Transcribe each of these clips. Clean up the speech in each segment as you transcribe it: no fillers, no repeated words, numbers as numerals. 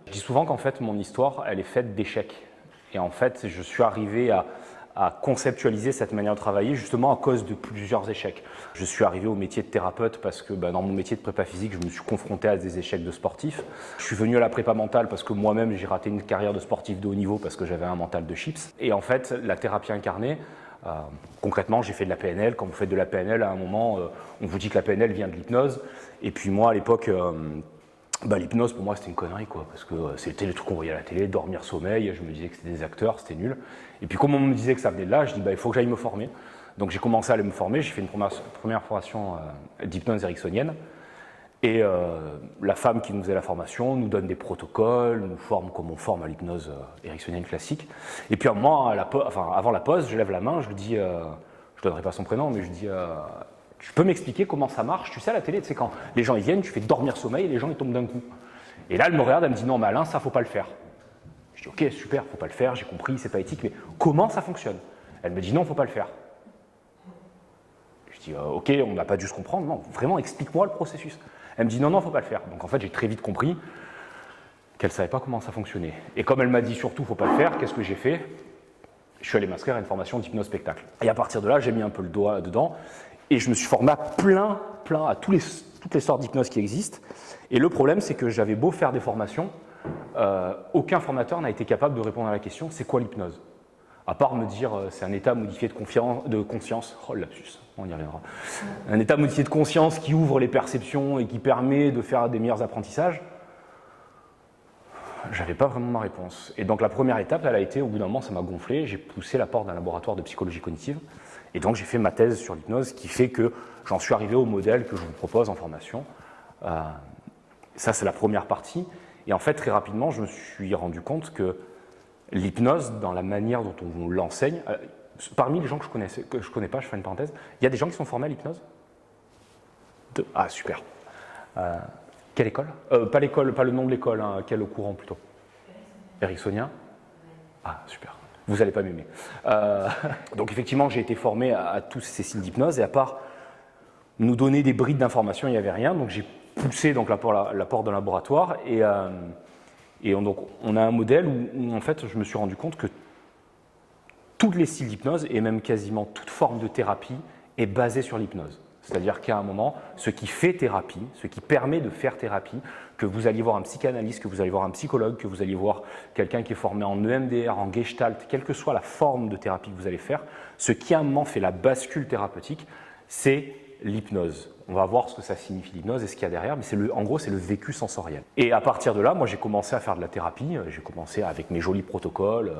Je dis souvent qu'en fait, mon histoire, elle est faite d'échecs. Et en fait, je suis arrivé à conceptualiser cette manière de travailler justement à cause de plusieurs échecs. Je suis arrivé au métier de thérapeute parce que dans mon métier de prépa physique, je me suis confronté à des échecs de sportif. Je suis venu à la prépa mentale parce que moi-même, j'ai raté une carrière de sportif de haut niveau parce que j'avais un mental de chips. Et en fait, la thérapie incarnée, concrètement, j'ai fait de la PNL. Quand vous faites de la PNL, à un moment, on vous dit que la PNL vient de l'hypnose. Et puis moi, à l'époque, l'hypnose, pour moi, c'était une connerie, quoi, parce que c'était les trucs qu'on voyait à la télé, dormir, sommeil. Je me disais que c'était des acteurs, c'était nul. Et puis, comme on me disait que ça venait de là, je dis, il faut que j'aille me former. Donc, j'ai commencé à aller me former. J'ai fait une première formation d'hypnose ericksonienne. Et la femme qui nous faisait la formation nous donne des protocoles, nous forme comme on forme à l'hypnose ericksonienne classique. Et puis, moi, avant la pause, je lève la main, je lui dis, je ne donnerai pas son prénom, mais je dis, tu peux m'expliquer comment ça marche? Tu sais, à la télé, tu sais, quand les gens ils viennent, tu fais dormir sommeil et les gens ils tombent d'un coup. Et là, elle me regarde, elle me dit, non, mais Alain, ça, faut pas le faire. Je dis, ok, super, faut pas le faire, j'ai compris, c'est pas éthique, mais comment ça fonctionne? Elle me dit, non, faut pas le faire. Je dis, ok, on n'a pas dû se comprendre, non, vraiment, explique-moi le processus. Elle me dit, non, faut pas le faire. Donc en fait, j'ai très vite compris qu'elle savait pas comment ça fonctionnait. Et comme elle m'a dit, surtout, faut pas le faire, qu'est-ce que j'ai fait? Je suis allé m'inscrire à une formation d'hypnose spectacle. Et à partir de là, j'ai mis un peu le doigt dedans. Et je me suis formé à toutes les sortes d'hypnose qui existent. Et le problème, c'est que j'avais beau faire des formations, aucun formateur n'a été capable de répondre à la question, c'est quoi l'hypnose? À part me dire, c'est un état modifié de conscience, oh lapsus, on y reviendra, un état modifié de conscience qui ouvre les perceptions et qui permet de faire des meilleurs apprentissages. J'avais pas vraiment ma réponse. Et donc la première étape, elle a été, au bout d'un moment, ça m'a gonflé, j'ai poussé la porte d'un laboratoire de psychologie cognitive. Et donc j'ai fait ma thèse sur l'hypnose, qui fait que j'en suis arrivé au modèle que je vous propose en formation. Ça, c'est la première partie. Et en fait, très rapidement, je me suis rendu compte que l'hypnose, dans la manière dont on l'enseigne, parmi les gens que je connais pas, je fais une parenthèse, il y a des gens qui sont formés à l'hypnose? Ah, super. Quelle école? Pas l'école, pas le nom de l'école, hein, quel courant plutôt? Ericksonien? Ah, super. Vous n'allez pas m'aimer. Donc effectivement, j'ai été formé à tous ces styles d'hypnose et à part nous donner des brides d'informations, il n'y avait rien. Donc j'ai poussé donc, la porte d'un laboratoire et donc on a un modèle où en fait je me suis rendu compte que tous les styles d'hypnose et même quasiment toute forme de thérapie est basée sur l'hypnose. C'est-à-dire qu'à un moment, ce qui fait thérapie, ce qui permet de faire thérapie, que vous alliez voir un psychanalyste, que vous alliez voir un psychologue, que vous alliez voir quelqu'un qui est formé en EMDR, en Gestalt, quelle que soit la forme de thérapie que vous allez faire, ce qui à un moment fait la bascule thérapeutique, c'est l'hypnose. On va voir ce que ça signifie l'hypnose et ce qu'il y a derrière, mais en gros, c'est le vécu sensoriel. Et à partir de là, moi, j'ai commencé à faire de la thérapie, j'ai commencé avec mes jolis protocoles,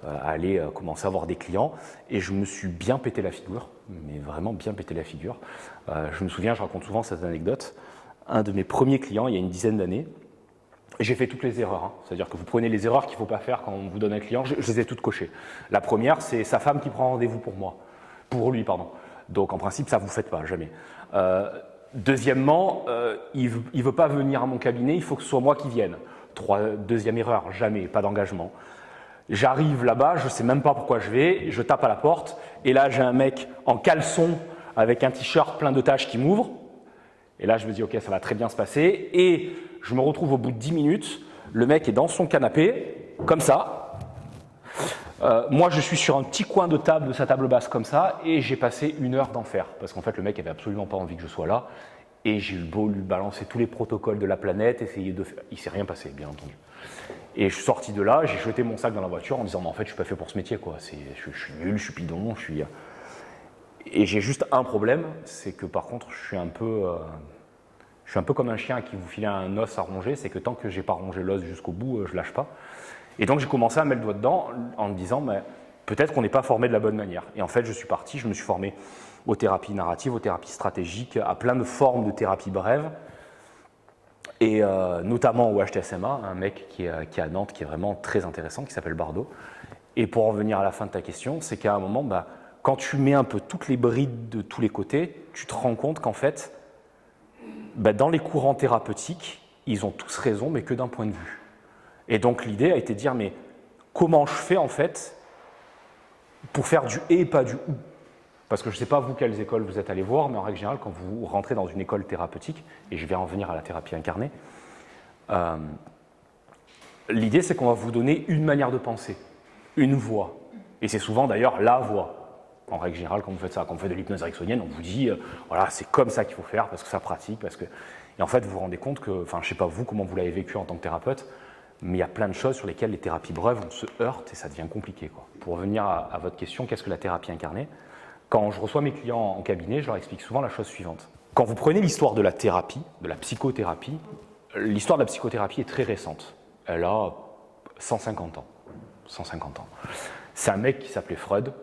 à aller commencer à voir des clients et je me suis bien pété la figure, mais vraiment bien pété la figure. Je me souviens, je raconte souvent cette anecdote, un de mes premiers clients, il y a une dizaine d'années, j'ai fait toutes les erreurs, hein. C'est-à-dire que vous prenez les erreurs qu'il ne faut pas faire quand on vous donne un client, je les ai toutes cochées. La première, c'est sa femme qui prend rendez-vous pour lui. Donc en principe, ça ne vous faites pas, jamais. Deuxièmement, il ne veut pas venir à mon cabinet, il faut que ce soit moi qui vienne. Deuxième erreur, jamais, pas d'engagement. J'arrive là-bas, je ne sais même pas pourquoi je vais, je tape à la porte, et là j'ai un mec en caleçon avec un t-shirt plein de taches qui m'ouvre. Et là je me dis ok, ça va très bien se passer, et je me retrouve au bout de 10 minutes, le mec est dans son canapé, comme ça. Moi je suis sur un petit coin de table de sa table basse comme ça, et j'ai passé 1 heure d'enfer, parce qu'en fait le mec avait absolument pas envie que je sois là, et j'ai eu beau lui balancer tous les protocoles de la planète, essayer de faire... Il ne s'est rien passé, bien entendu. Et je suis sorti de là, j'ai jeté mon sac dans la voiture en disant mais en fait je suis pas fait pour ce métier, quoi. Je suis nul, je suis bidon, Et j'ai juste un problème, c'est que par contre je suis un peu comme un chien à qui vous filez un os à ronger, c'est que tant que j'ai pas rongé l'os jusqu'au bout, je lâche pas. Et donc j'ai commencé à mettre le doigt dedans en me disant mais peut-être qu'on n'est pas formé de la bonne manière. Et en fait je suis parti, je me suis formé aux thérapies narratives, aux thérapies stratégiques, à plein de formes de thérapie brève. Et notamment au HTSMA, un mec qui est à Nantes, qui est vraiment très intéressant, qui s'appelle Bardot. Et pour en venir à la fin de ta question, c'est qu'à un moment, quand tu mets un peu toutes les brides de tous les côtés, tu te rends compte qu'en fait, dans les courants thérapeutiques, ils ont tous raison, mais que d'un point de vue. Et donc l'idée a été de dire, mais comment je fais en fait pour faire du et pas du ou? Parce que je ne sais pas vous quelles écoles vous êtes allés voir, mais en règle générale, quand vous rentrez dans une école thérapeutique, et je vais en venir à la thérapie incarnée, L'idée, c'est qu'on va vous donner une manière de penser, une voie. Et c'est souvent d'ailleurs la voie. En règle générale, quand vous faites ça, quand vous faites de l'hypnose ericksonienne, on vous dit, voilà, c'est comme ça qu'il faut faire, parce que ça pratique, parce que... Et en fait, vous vous rendez compte que, enfin, je ne sais pas vous, comment vous l'avez vécu en tant que thérapeute, mais il y a plein de choses sur lesquelles les thérapies brèves, on se heurte et ça devient compliqué, quoi. Pour revenir à votre question, qu'est-ce que la thérapie incarnée? Quand je reçois mes clients en cabinet, je leur explique souvent la chose suivante. Quand vous prenez l'histoire de la thérapie, de la psychothérapie, l'histoire de la psychothérapie est très récente. Elle a 150 ans. 150 ans. C'est un mec qui s'appelait Freud,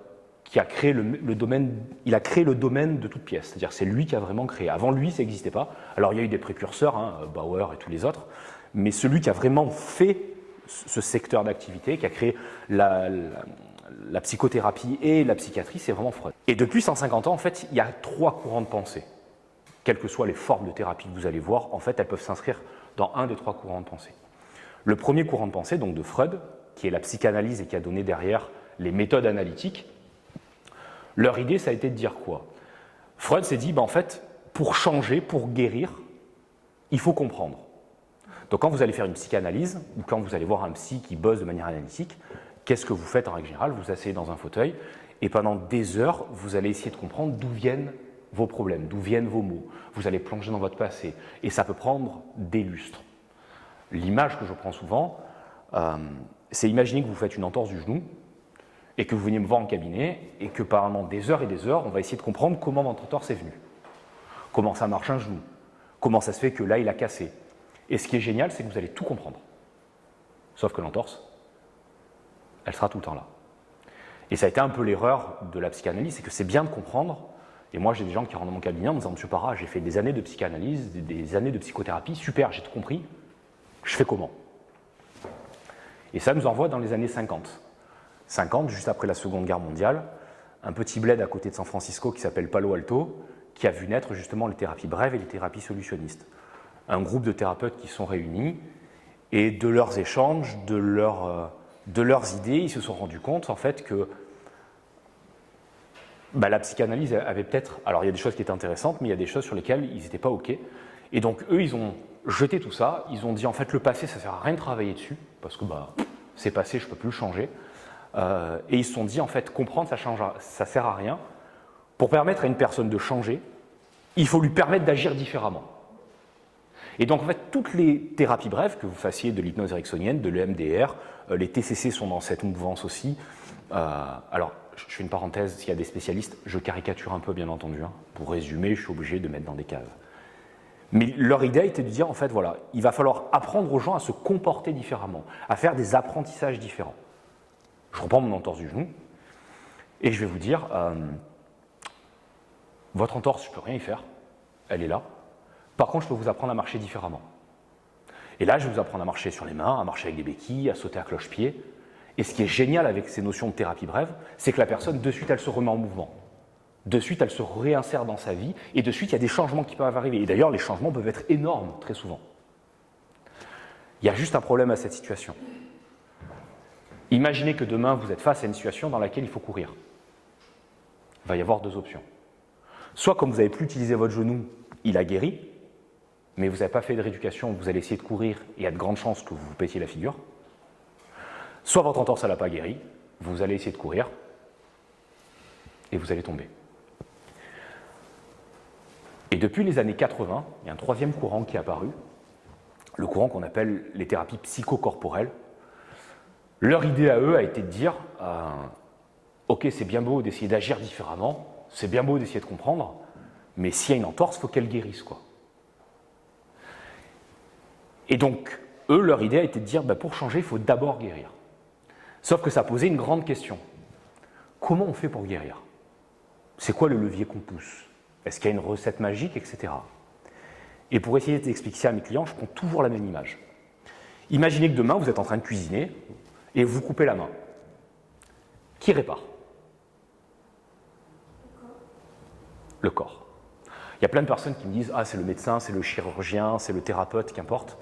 qui a créé le domaine, il a créé le domaine de toute pièce. C'est-à-dire c'est lui qui a vraiment créé. Avant lui, ça n'existait pas. Alors il y a eu des précurseurs, hein, Bauer et tous les autres, mais celui qui a vraiment fait ce secteur d'activité, qui a créé la psychothérapie et la psychiatrie, c'est vraiment Freud. Et depuis 150 ans, en fait, il y a 3 courants de pensée. Quelles que soient les formes de thérapie que vous allez voir, en fait, elles peuvent s'inscrire dans un des 3 courants de pensée. Le premier courant de pensée, donc de Freud, qui est la psychanalyse et qui a donné derrière les méthodes analytiques, leur idée, ça a été de dire quoi? Freud s'est dit, en fait, pour changer, pour guérir, il faut comprendre. Donc quand vous allez faire une psychanalyse, ou quand vous allez voir un psy qui bosse de manière analytique, qu'est-ce que vous faites en règle générale? Vous vous asseyez dans un fauteuil, et pendant des heures, vous allez essayer de comprendre d'où viennent vos problèmes, d'où viennent vos maux. Vous allez plonger dans votre passé, et ça peut prendre des lustres. L'image que je prends souvent, c'est imaginer que vous faites une entorse du genou, et que vous venez me voir en cabinet, et que pendant des heures et des heures, on va essayer de comprendre comment votre entorse est venue. Comment ça marche un genou. Comment ça se fait que là, il a cassé. Et ce qui est génial, c'est que vous allez tout comprendre. Sauf que l'entorse, elle sera tout le temps là. Et ça a été un peu l'erreur de la psychanalyse, c'est que c'est bien de comprendre. Et moi, j'ai des gens qui rentrent dans mon cabinet en me disant, Monsieur Parra, j'ai fait des années de psychanalyse, des années de psychothérapie, super, j'ai tout compris. Je fais comment? Et ça nous envoie dans les années 50. 50, juste après la Seconde Guerre mondiale, un petit bled à côté de San Francisco qui s'appelle Palo Alto, qui a vu naître justement les thérapies brèves et les thérapies solutionnistes. Un groupe de thérapeutes qui sont réunis, et de leurs échanges, de leurs idées, ils se sont rendus compte en fait que la psychanalyse avait peut-être... Alors il y a des choses qui étaient intéressantes, mais il y a des choses sur lesquelles ils n'étaient pas OK. Et donc eux, ils ont jeté tout ça, ils ont dit en fait le passé, ça ne sert à rien de travailler dessus, parce que c'est passé, je ne peux plus le changer. Et ils se sont dit, en fait, comprendre, ça ne sert à rien. Pour permettre à une personne de changer, il faut lui permettre d'agir différemment. Et donc, en fait, toutes les thérapies brèves, que vous fassiez de l'hypnose ericksonienne, de l'EMDR, les TCC sont dans cette mouvance aussi. Alors, je fais une parenthèse, s'il y a des spécialistes, je caricature un peu, bien entendu. Hein. Pour résumer, je suis obligé de mettre dans des cases. Mais leur idée était de dire, en fait, voilà, il va falloir apprendre aux gens à se comporter différemment, à faire des apprentissages différents. Je reprends mon entorse du genou et je vais vous dire, votre entorse, je ne peux rien y faire, elle est là. Par contre, je peux vous apprendre à marcher différemment. Et là, je vais vous apprendre à marcher sur les mains, à marcher avec des béquilles, à sauter à cloche-pied. Et ce qui est génial avec ces notions de thérapie brève, c'est que la personne, de suite, elle se remet en mouvement. De suite, elle se réinsère dans sa vie et de suite, il y a des changements qui peuvent arriver. Et d'ailleurs, les changements peuvent être énormes, très souvent. Il y a juste un problème à cette situation. Imaginez que demain, vous êtes face à une situation dans laquelle il faut courir. Il va y avoir 2 options. Soit, comme vous n'avez plus utilisé votre genou, il a guéri, mais vous n'avez pas fait de rééducation, vous allez essayer de courir et il y a de grandes chances que vous vous pétiez la figure. Soit votre entorse n'a pas guéri, vous allez essayer de courir et vous allez tomber. Et depuis les années 80, il y a un 3e courant qui est apparu, le courant qu'on appelle les thérapies psychocorporelles. Leur idée à eux a été de dire ok, c'est bien beau d'essayer d'agir différemment, c'est bien beau d'essayer de comprendre, mais s'il y a une entorse, il faut qu'elle guérisse, quoi. Et donc, eux, leur idée a été de dire pour changer, il faut d'abord guérir. Sauf que ça posait une grande question. Comment on fait pour guérir? C'est quoi le levier qu'on pousse? Est-ce qu'il y a une recette magique, etc. Et pour essayer d'expliquer ça à mes clients, je prends toujours la même image. Imaginez que demain, vous êtes en train de cuisiner, et vous coupez la main. Qui répare? Le corps. Il y a plein de personnes qui me disent « Ah, c'est le médecin, c'est le chirurgien, c'est le thérapeute, qu'importe. »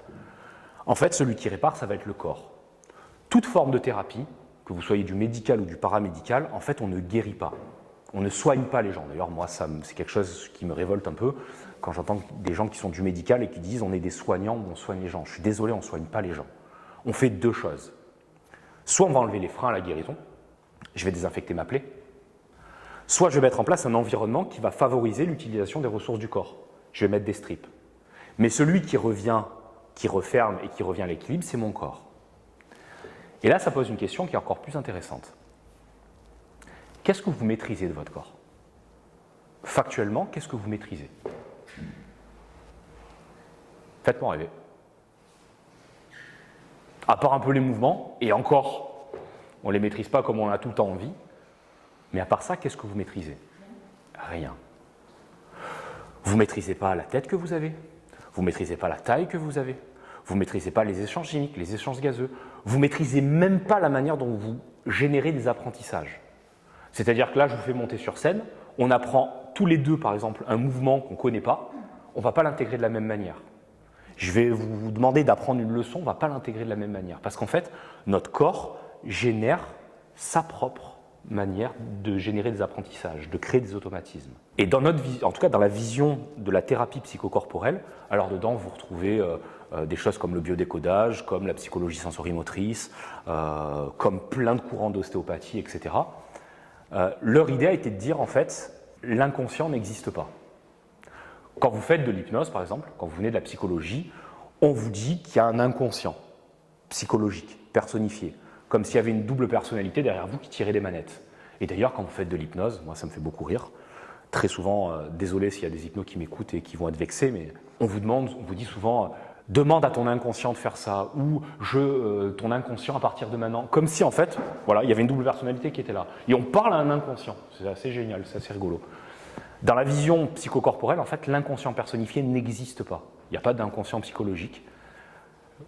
En fait, celui qui répare, ça va être le corps. Toute forme de thérapie, que vous soyez du médical ou du paramédical, en fait, on ne guérit pas. On ne soigne pas les gens. D'ailleurs, moi, c'est quelque chose qui me révolte un peu quand j'entends des gens qui sont du médical et qui disent « On est des soignants, on soigne les gens. » Je suis désolé, on ne soigne pas les gens. on fait deux choses. Soit on va enlever les freins à la guérison, je vais désinfecter ma plaie, soit je vais mettre en place un environnement qui va favoriser l'utilisation des ressources du corps. Je vais mettre des strips. Mais celui qui revient, qui referme et qui revient à l'équilibre, c'est mon corps. Et là, ça pose une question qui est encore plus intéressante. Qu'est-ce que vous maîtrisez de votre corps? Factuellement, qu'est-ce que vous maîtrisez? Faites-moi rêver. À part un peu les mouvements, et encore, on ne les maîtrise pas comme on a tout le temps envie, mais à part ça, qu'est-ce que vous maîtrisez? Rien. Vous ne maîtrisez pas la tête que vous avez, vous ne maîtrisez pas la taille que vous avez, vous ne maîtrisez pas les échanges chimiques, les échanges gazeux, vous ne maîtrisez même pas la manière dont vous générez des apprentissages. C'est-à-dire que là, je vous fais monter sur scène, on apprend tous les deux, par exemple, un mouvement qu'on ne connaît pas, on ne va pas l'intégrer de la même manière. Je vais vous demander d'apprendre une leçon, on ne va pas l'intégrer de la même manière. Parce qu'en fait, notre corps génère sa propre manière de générer des apprentissages, de créer des automatismes. Et dans notre en tout cas dans la vision de la thérapie psychocorporelle, alors dedans vous retrouvez des choses comme le biodécodage, comme la psychologie sensorimotrice, comme plein de courants d'ostéopathie, etc. Leur idée a été de dire en fait, l'inconscient n'existe pas. Quand vous faites de l'hypnose par exemple, quand vous venez de la psychologie, on vous dit qu'il y a un inconscient psychologique, personnifié, comme s'il y avait une double personnalité derrière vous qui tirait des manettes. Et d'ailleurs, quand vous faites de l'hypnose, moi ça me fait beaucoup rire, très souvent, désolé s'il y a des hypnos qui m'écoutent et qui vont être vexés, mais on vous dit souvent, demande à ton inconscient de faire ça, ou ton inconscient à partir de maintenant, comme si en fait, voilà, il y avait une double personnalité qui était là. Et on parle à un inconscient, c'est assez génial, c'est assez rigolo. Dans la vision psychocorporelle, en fait, l'inconscient personnifié n'existe pas. Il n'y a pas d'inconscient psychologique.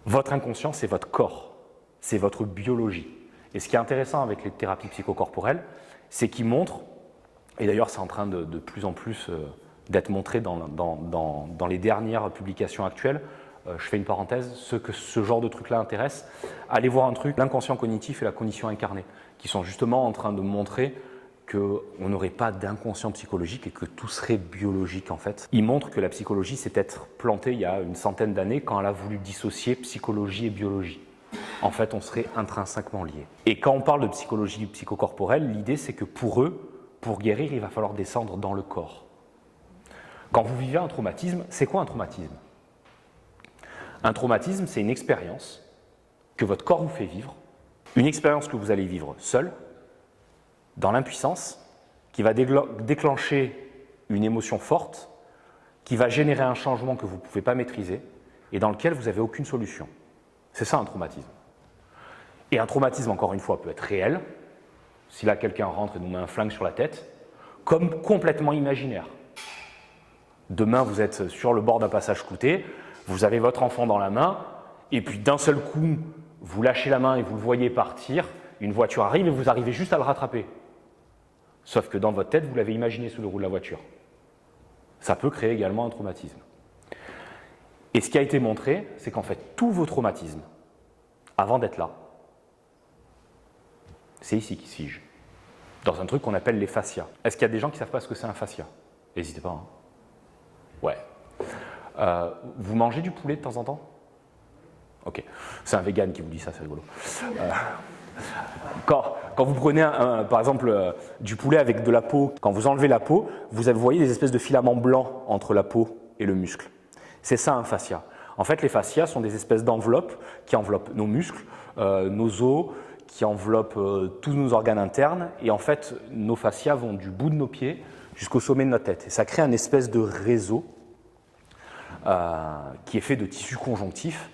Votre inconscient, c'est votre corps, c'est votre biologie. Et ce qui est intéressant avec les thérapies psychocorporelles, c'est qu'ils montrent, et d'ailleurs c'est en train de plus en plus d'être montré dans les dernières publications actuelles, je fais une parenthèse, ceux que ce genre de truc-là intéresse, allez voir un truc, l'inconscient cognitif et la cognition incarnée, qui sont justement en train de montrer qu'on n'aurait pas d'inconscient psychologique et que tout serait biologique en fait. Ils montrent que la psychologie s'est peut-être plantée il y a une centaine d'années quand elle a voulu dissocier psychologie et biologie. En fait, on serait intrinsèquement liés. Et quand on parle de psychologie psychocorporelle, l'idée c'est que pour eux, pour guérir, il va falloir descendre dans le corps. Quand vous vivez un traumatisme, c'est quoi un traumatisme? Un traumatisme, c'est une expérience que votre corps vous fait vivre, une expérience que vous allez vivre seul, dans l'impuissance, qui va déclencher une émotion forte, qui va générer un changement que vous ne pouvez pas maîtriser et dans lequel vous n'avez aucune solution. C'est ça un traumatisme. Et un traumatisme, encore une fois, peut être réel, si là quelqu'un rentre et nous met un flingue sur la tête, comme complètement imaginaire. Demain, vous êtes sur le bord d'un passage clouté, vous avez votre enfant dans la main, et puis d'un seul coup, vous lâchez la main et vous le voyez partir, une voiture arrive et vous arrivez juste à le rattraper. Sauf que dans votre tête, vous l'avez imaginé sous le roue de la voiture. Ça peut créer également un traumatisme. Et ce qui a été montré, c'est qu'en fait, tous vos traumatismes, avant d'être là, c'est ici qu'ils se figent, dans un truc qu'on appelle les fascias. Est-ce qu'il y a des gens qui ne savent pas ce que c'est un fascia? N'hésitez pas. Hein. Ouais. Vous mangez du poulet de temps en temps? Ok. C'est un vegan qui vous dit ça, c'est rigolo. Quand vous prenez par exemple du poulet avec de la peau, quand vous enlevez la peau, vous voyez des espèces de filaments blancs entre la peau et le muscle. C'est ça un fascia. En fait, les fascias sont des espèces d'enveloppes qui enveloppent nos muscles, nos os, qui enveloppent tous nos organes internes. Et en fait, nos fascias vont du bout de nos pieds jusqu'au sommet de notre tête. Et ça crée un espèce de réseau qui est fait de tissus conjonctifs.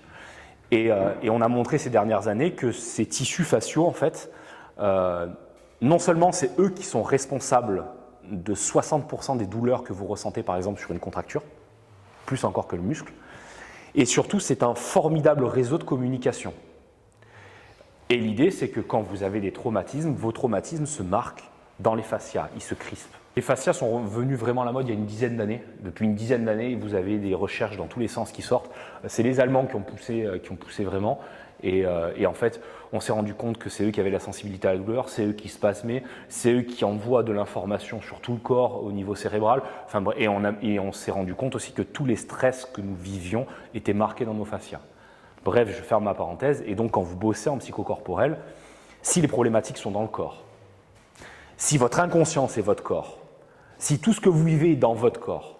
Et on a montré ces dernières années que ces tissus faciaux, en fait, non seulement c'est eux qui sont responsables de 60% des douleurs que vous ressentez, par exemple, sur une contracture, plus encore que le muscle, et surtout, c'est un formidable réseau de communication. Et l'idée, c'est que quand vous avez des traumatismes, vos traumatismes se marquent dans les fascias, ils se crispent. Les fascias sont venus vraiment à la mode il y a une dizaine d'années. Depuis une dizaine d'années, vous avez des recherches dans tous les sens qui sortent. C'est les Allemands qui ont poussé vraiment. Et en fait, on s'est rendu compte que c'est eux qui avaient la sensibilité à la douleur, c'est eux qui spasmaient, c'est eux qui envoient de l'information sur tout le corps au niveau cérébral. Enfin, et on s'est rendu compte aussi que tous les stress que nous vivions étaient marqués dans nos fascias. Bref, je ferme ma parenthèse, et donc quand vous bossez en psychocorporel, si les problématiques sont dans le corps, si votre inconscient c'est votre corps, si tout ce que vous vivez est dans votre corps,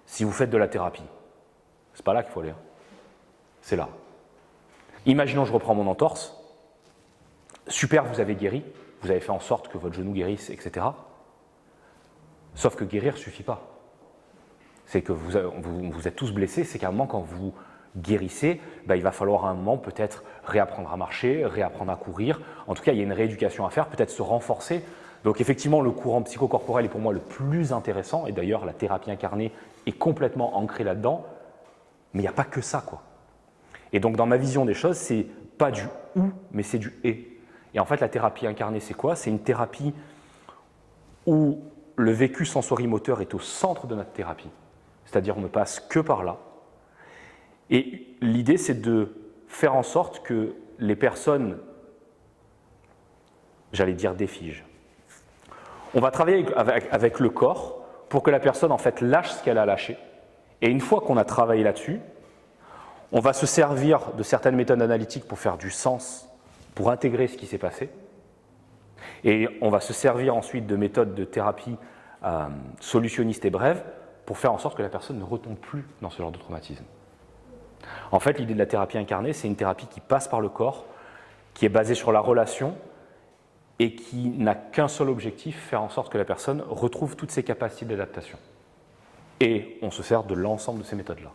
si vous faites de la thérapie, c'est pas là qu'il faut aller, c'est là. Imaginons je reprends mon entorse, super, vous avez guéri, vous avez fait en sorte que votre genou guérisse, etc. Sauf que guérir ne suffit pas. C'est que vous êtes tous blessés, c'est qu'à un moment, quand vous guérissez, il va falloir à un moment peut-être réapprendre à marcher, réapprendre à courir. En tout cas, il y a une rééducation à faire, peut-être se renforcer. Donc effectivement, le courant psychocorporel est pour moi le plus intéressant, et d'ailleurs, la thérapie incarnée est complètement ancrée là-dedans, mais il n'y a pas que ça, quoi. Et donc, dans ma vision des choses, c'est pas du ou, mais c'est du et. Et en fait, la thérapie incarnée, c'est quoi? C'est une thérapie où le vécu sensorimoteur est au centre de notre thérapie. C'est-à-dire, on ne passe que par là. Et l'idée, c'est de faire en sorte que les personnes, j'allais dire, défigent. On va travailler avec le corps pour que la personne, en fait, lâche ce qu'elle a lâché. Et une fois qu'on a travaillé là-dessus, on va se servir de certaines méthodes analytiques pour faire du sens, pour intégrer ce qui s'est passé. Et on va se servir ensuite de méthodes de thérapie solutionnistes et brèves pour faire en sorte que la personne ne retombe plus dans ce genre de traumatisme. En fait, l'idée de la thérapie incarnée, c'est une thérapie qui passe par le corps, qui est basée sur la relation et qui n'a qu'un seul objectif, faire en sorte que la personne retrouve toutes ses capacités d'adaptation. Et on se sert de l'ensemble de ces méthodes-là.